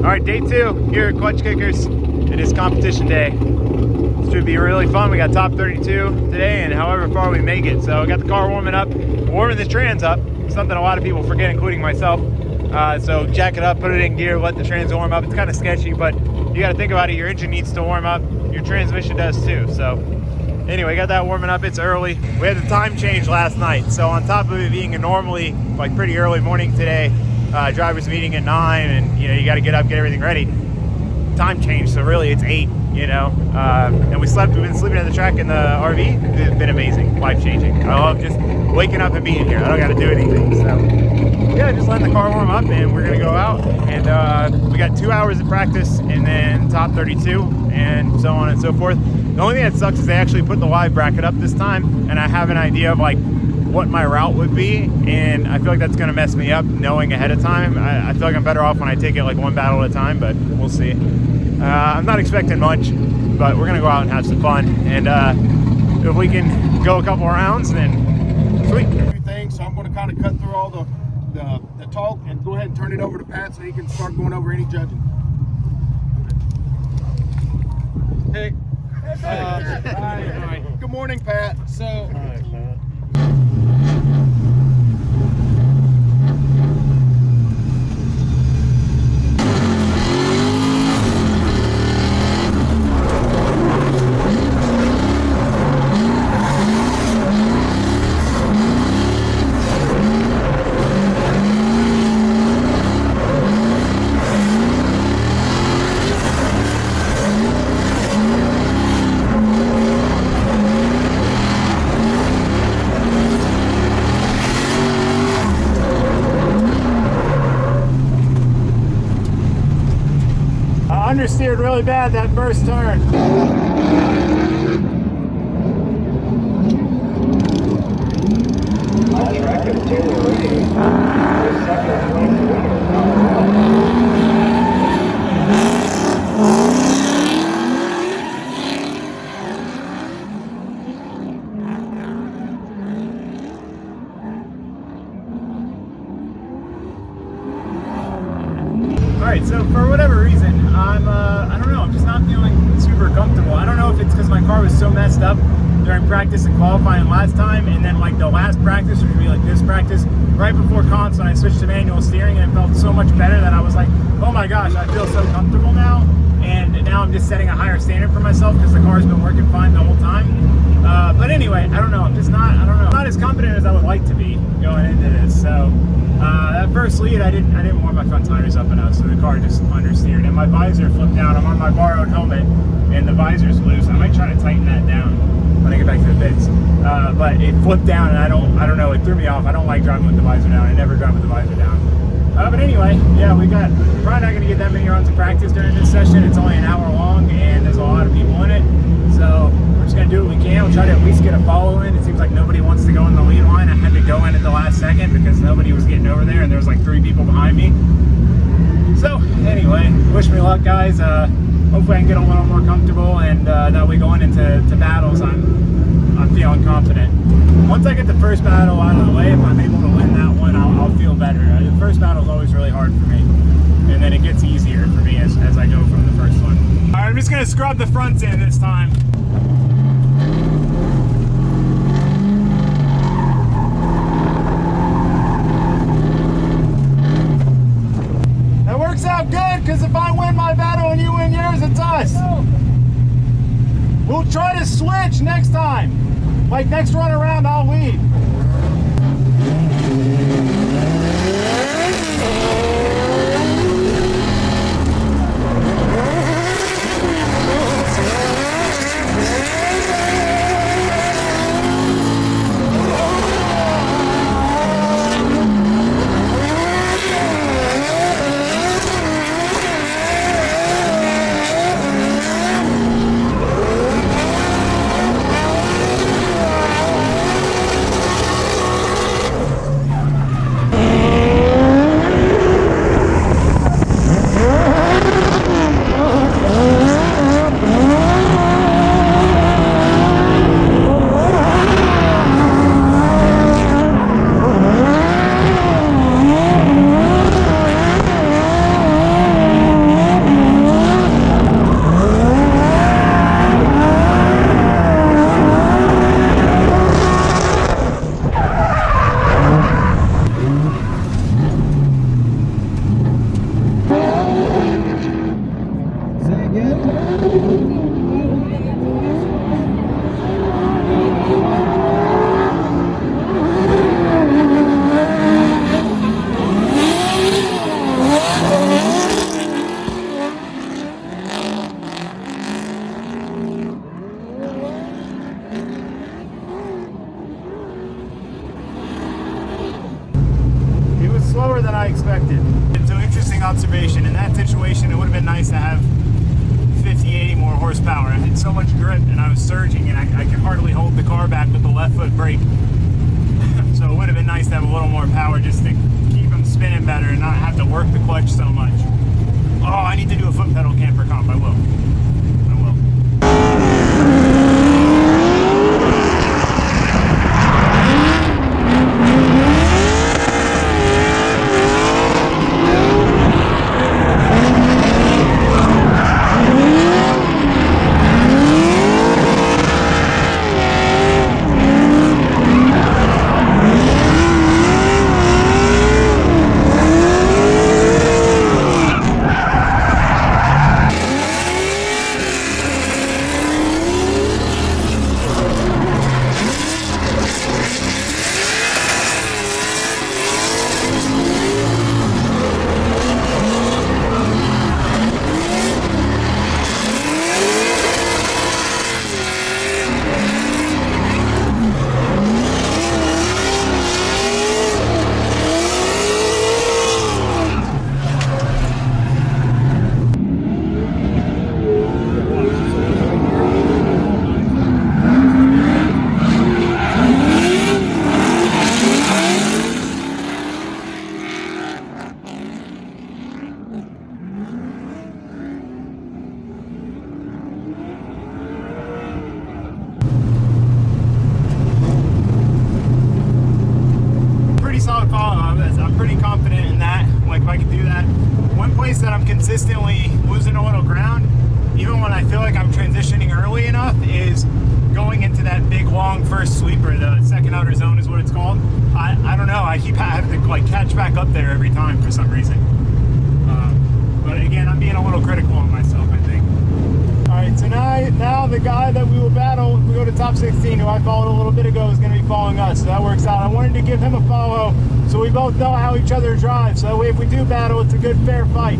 Alright, day 2 here at Klutch Kickers. It is competition day. This should be really fun. We got top 32 today and however far we make it. So I got the car warming up, warming the trans up, something a lot of people forget, including myself. So jack it up, put it in gear, let the trans warm up. It's kind of sketchy, but you got to think about it. Your engine needs to warm up. Your transmission does too. So anyway, got that warming up. It's early. We had the time change last night. So on top of it being a normally like pretty early morning today, driver's meeting at 9 and you got to get up, get everything ready. Time change, so really it's 8, and we've been sleeping at the track in the RV. It's been amazing, life-changing. I love just waking up and being here. I don't got to do anything, so yeah, just letting the car warm up and we're gonna go out and we got 2 hours of practice and then top 32 and so on and so forth. The only thing that sucks is they actually put the live bracket up this time and I have an idea of like what my route would be, and I feel like that's gonna mess me up knowing ahead of time. I feel like I'm better off when I take it like one battle at a time, but we'll see. I'm not expecting much, but we're gonna go out and have some fun, and if we can go a couple rounds, then sweet. Things, so I'm gonna kind of cut through all the talk and go ahead and turn it over to Pat so he can start going over any judging. Hey. Hi. Good morning, Pat. So. Hi, Pat. Understeered really bad that first turn. Alright, so for whatever reason, I don't know, I'm just not feeling super comfortable. I don't know if it's because my car was so messed up during practice and qualifying last time, and then like the last practice, which would be like this practice, right before comps when I switched to manual steering, and it felt so much better that I was like, oh my gosh, I feel so comfortable now, and now I'm just setting a higher standard for myself because the car's been working fine the whole time. But anyway, I don't know, I'm just not, not as confident as I would like to be going into this, so. That first lead, I didn't warm my front tires up enough, so the car just understeered, and my visor flipped down. I'm on my borrowed helmet, and the visor's loose. I might try to tighten that down when I get back to the pits. But it flipped down, and I don't know, it threw me off. I don't like driving with the visor down. I never drive with the visor down. But anyway, yeah, we're probably not going to get that many runs of practice during this session. It's only an hour long, and there's a lot of people in it, so we're just going to do what we can. We'll try to at least get a follow in. It seems like nobody wants to go in the lead line. I had to go in at the last second because nobody was getting over there, and there was like 3 people behind me. So anyway, wish me luck, guys. Hopefully I can get a little more comfortable, and that way going into battles, I'm feeling confident. Once I get the first battle out of the way, if I'm able to win that one, I'll feel better. The first battle is always really hard for me, and then it gets easier for me as I go from the first one. All right, I'm just gonna scrub the fronts in this time. That works out good, because if I win my battle and you win yours, it's us. We'll try to switch next time. Like next run around, I'll lead. situation, it would have been nice to have 50, 80 more horsepower. I had so much grip and I was surging and I could hardly hold the car back with the left foot brake. So it would have been nice to have a little more power just to keep them spinning better and not have to work the clutch so much. Oh, I need to do a foot pedal camper comp. I will. I'm pretty confident in that. Like, if I can do that. One place that I'm consistently losing a little ground, even when I feel like I'm transitioning early enough, is going into that big long first sweeper. The second outer zone is what it's called. I don't know, I keep having to like catch back up there every time for some reason. But again, I'm being a little critical on myself, I think. All right, so now the guy that we will battle, if we go to top 16, who I followed a little bit ago, is going to be following us, so that works out. I wanted to give him a follow so we both know how each other drive, so that way if we do battle, it's a good fair fight.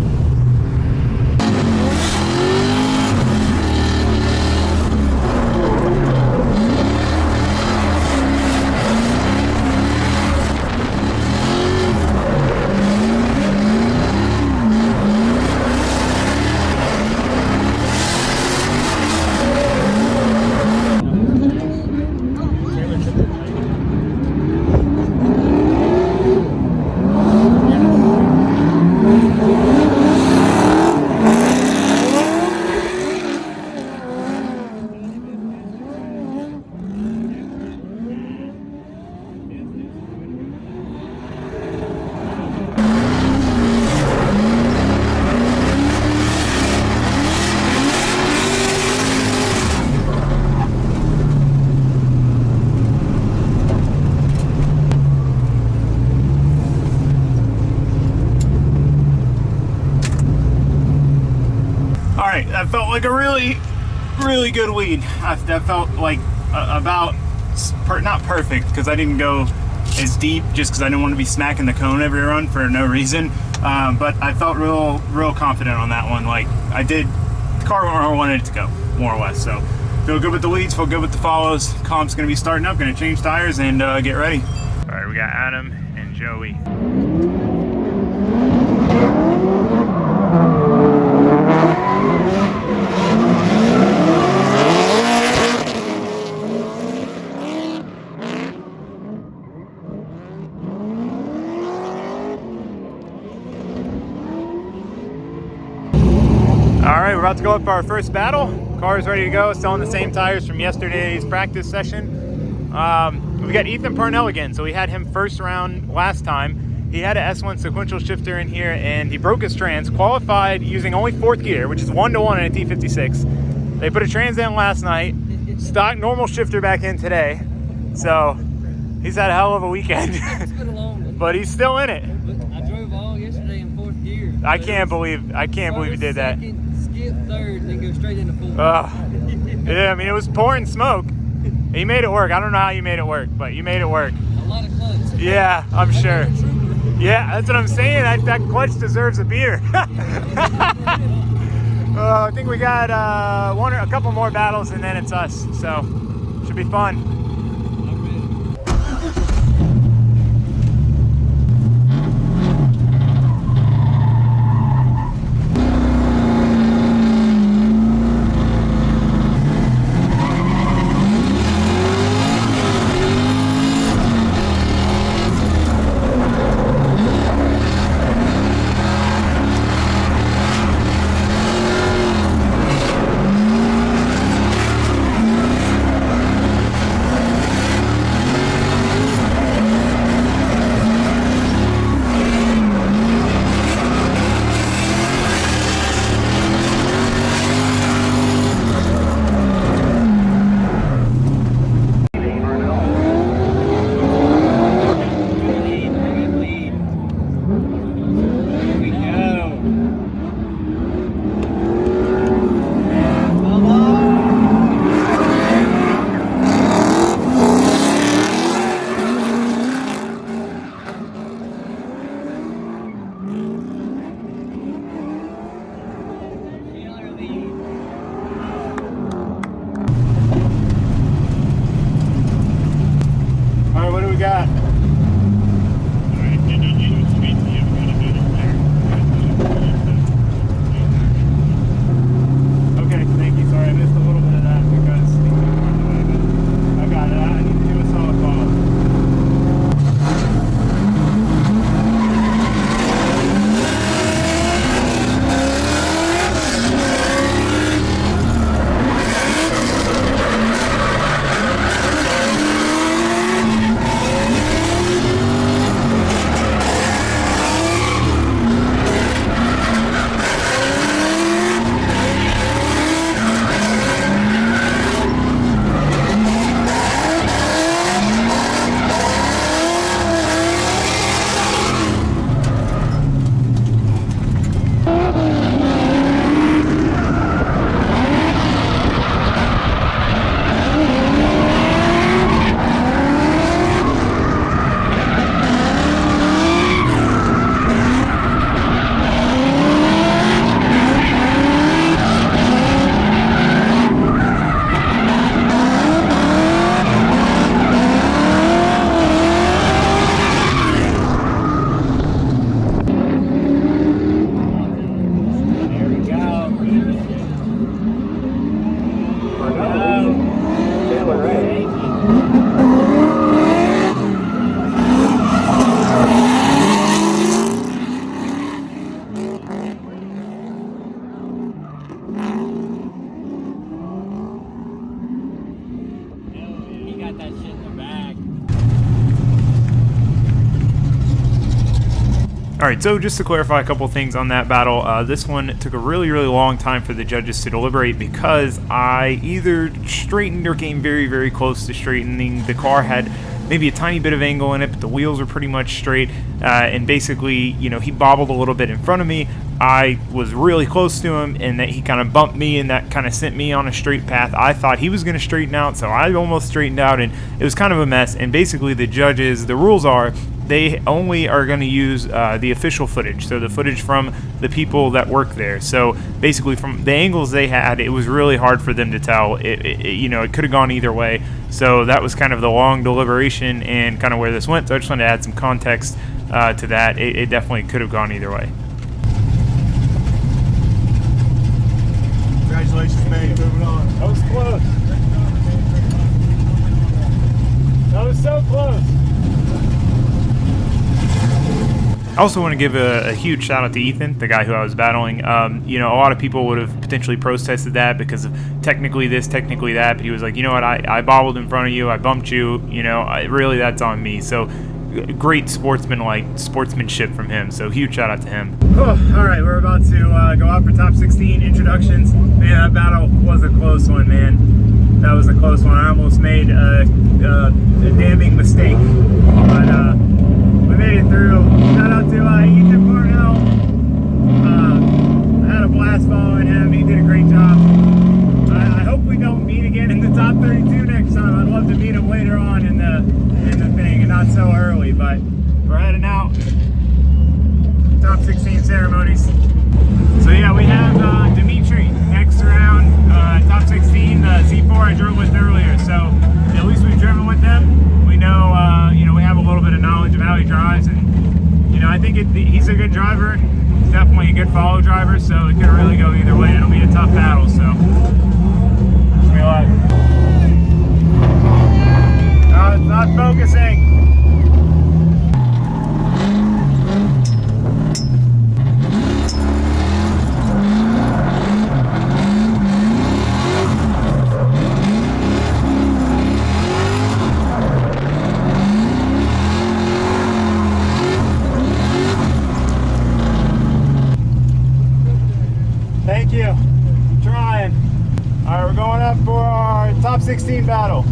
That felt like a really good lead. That felt like about not perfect, because I didn't go as deep just because I didn't want to be smacking the cone every run for no reason. But I felt real confident on that one. Like, I did, the car went where I wanted it to go, more or less. So feel good with the leads, feel good with the follows. Comp's gonna be starting up, gonna change tires and get ready. All right, we got Adam and Joey. Alright, we're about to go up for our first battle. Car is ready to go, still on the same tires from yesterday's practice session. We got Ethan Parnell again, so we had him first round last time. He had an S1 sequential shifter in here and he broke his trans, qualified using only 4th gear, which is 1-to-1 in a T56. They put a trans in last night, stock normal shifter back in today. So he's had a hell of a weekend. It's been a long one. But he's still in it. I drove all yesterday in 4th gear. I can't believe he did that. Skip 3rd and then go straight into 4th. Yeah, I mean, it was pouring smoke. He made it work. I don't know how you made it work, but you made it work. A lot of clutch. Yeah, I'm sure. Yeah, that's what I'm saying. That clutch deserves a beer. I think we got a couple more battles and then it's us. So, should be fun. All right, so just to clarify a couple things on that battle, this one took a really, really long time for the judges to deliberate because I either straightened or came very, very close to straightening. The car had maybe a tiny bit of angle in it, but the wheels were pretty much straight, and basically, you know, he bobbled a little bit in front of me. I was really close to him, and that he kind of bumped me, and that kind of sent me on a straight path. I thought he was going to straighten out, so I almost straightened out, and it was kind of a mess. And basically, the judges, the rules are, they only are going to use the official footage, so the footage from the people that work there. So basically, from the angles they had, it was really hard for them to tell. You know, it could have gone either way. So that was kind of the long deliberation and kind of where this went. So I just wanted to add some context to that. It definitely could have gone either way. Congratulations, man. Moving on. That was close. That was so close. I also want to give a huge shout out to Ethan, the guy who I was battling. You know, a lot of people would have potentially protested that because of technically this, technically that, but he was like, you know what, I bobbled in front of you, I bumped you, you know, really that's on me. So great sportsmanship from him, so huge shout out to him. Oh, all right, we're about to go out for top 16 introductions. Man, that battle was a close one, man. That was a close one. I almost made a damning mistake, but we made it through. Shout out to Ethan Parnell. I had a blast following him. He did a great job. I hope we don't meet again in the top 32 next time. I'd love to meet him later on in the thing and not so early, but we're heading out. Top 16 ceremonies. So yeah, we have Dimitri next round, top 16, Z4 I drove with earlier. So at least we've driven with them. We know, you know, we have a little bit of knowledge of how he drives, and you know, I think he's a good driver. He's definitely a good follow driver, so it could really go either way. It'll be a tough battle. So wish me luck. It's not focusing. Thank you. I'm trying. All right, we're going up for our top 16 battle.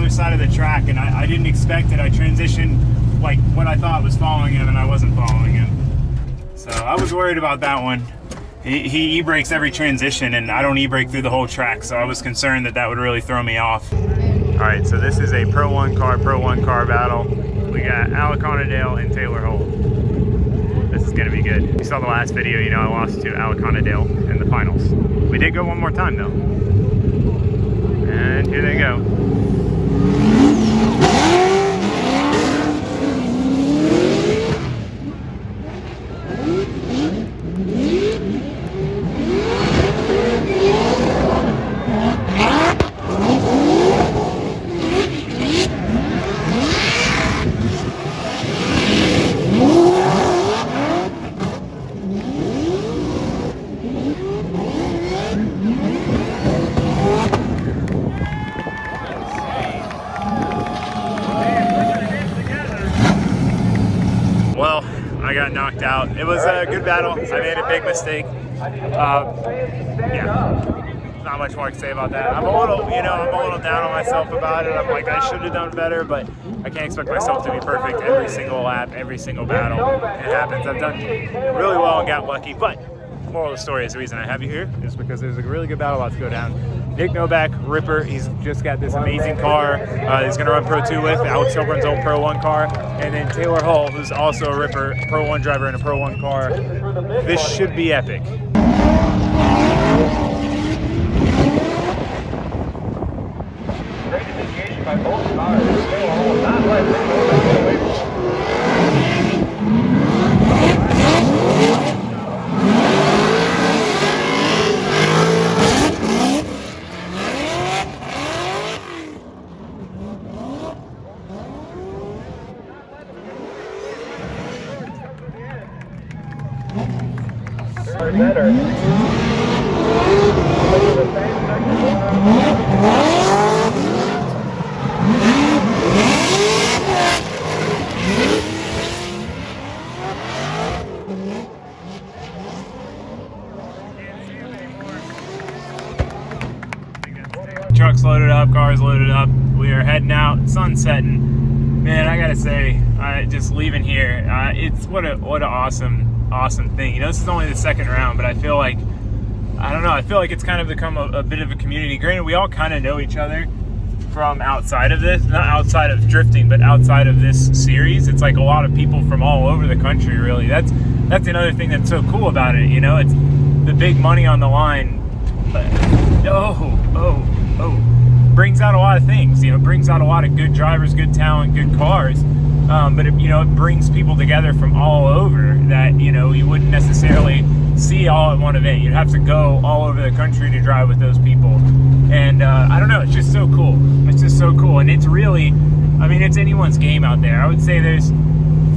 Side of the track, and I didn't expect it. I transitioned like what I thought was following him, and I wasn't following him. So I was worried about that one. He e-brakes every transition, and I don't e-brake through the whole track, so I was concerned that that would really throw me off. All right, so this is a Pro 1 car battle. We got Alec Dale and Taylor Holt. This is gonna be good. You saw the last video, you know I lost to Alec Dale in the finals. We did go one more time though. And here they go. Well, I got knocked out. It was a good battle. I made a big mistake. Yeah, not much more to say about that. I'm a little down on myself about it. I'm like, I should have done better, but I can't expect myself to be perfect every single lap, every single battle. It happens. I've done really well and got lucky, but moral of the story is the reason I have you here is because there's a really good battle about to go down. Nick Novak, Ripper, he's just got this amazing car he's going to run Pro 2 with, Alex Hilburn's old Pro 1 car, and then Taylor Hull, who's also a Ripper, Pro 1 driver in a Pro 1 car. This should be epic. Great engagement by both cars. Taylor Hull not letting Nick Novak get away from him. Better. Trucks loaded up, cars loaded up. We are heading out, sun's setting. Man, I gotta say, just leaving here, it's what an awesome thing. You know, this is only the second round, but I feel like, I don't know, I feel like it's kind of become a bit of a community. Granted, we all kind of know each other from outside of this, not outside of drifting, but outside of this series. It's like a lot of people from all over the country, really. That's another thing that's so cool about it, you know? It's the big money on the line. Brings out a lot of things, you know, brings out a lot of good drivers, good talent, good cars. But it brings people together from all over that, you know, you wouldn't necessarily see all at one event. You'd have to go all over the country to drive with those people. And I don't know, it's just so cool. It's just so cool. And it's really, I mean, it's anyone's game out there. I would say there's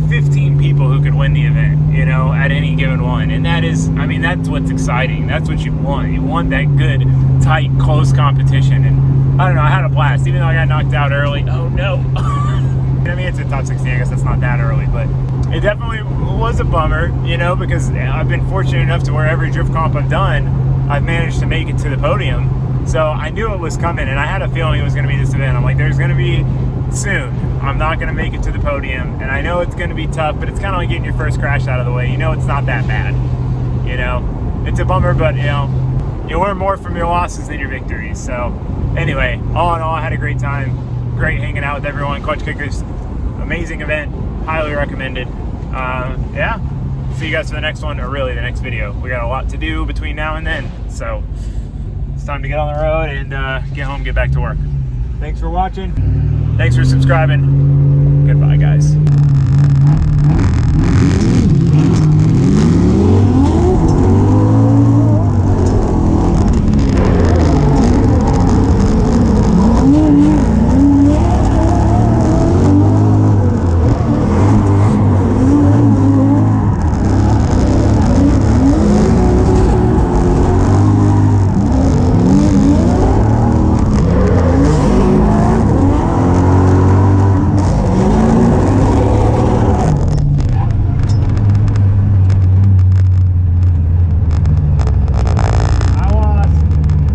15 people who could win the event, you know, at any given one. And that is, I mean, that's what's exciting. That's what you want. You want that good, tight, close competition. And I don't know, I had a blast, even though I got knocked out early. Oh no. I mean, it's a top 16, I guess that's not that early, but it definitely was a bummer, you know, because I've been fortunate enough to where every drift comp I've done, I've managed to make it to the podium. So I knew it was coming, and I had a feeling it was going to be this event. I'm like, there's going to be soon. I'm not going to make it to the podium, and I know it's going to be tough, but it's kind of like getting your first crash out of the way. You know, it's not that bad. You know, it's a bummer, but, you know, you learn more from your losses than your victories. So anyway, all in all, I had a great time. Great hanging out with everyone. Klutch Kickers, amazing event, highly recommended. Yeah, see you guys for the next one, or really the next video. We got a lot to do between now and then, so it's time to get on the road and get home, get back to work. Thanks for watching. Thanks for subscribing. Goodbye, guys.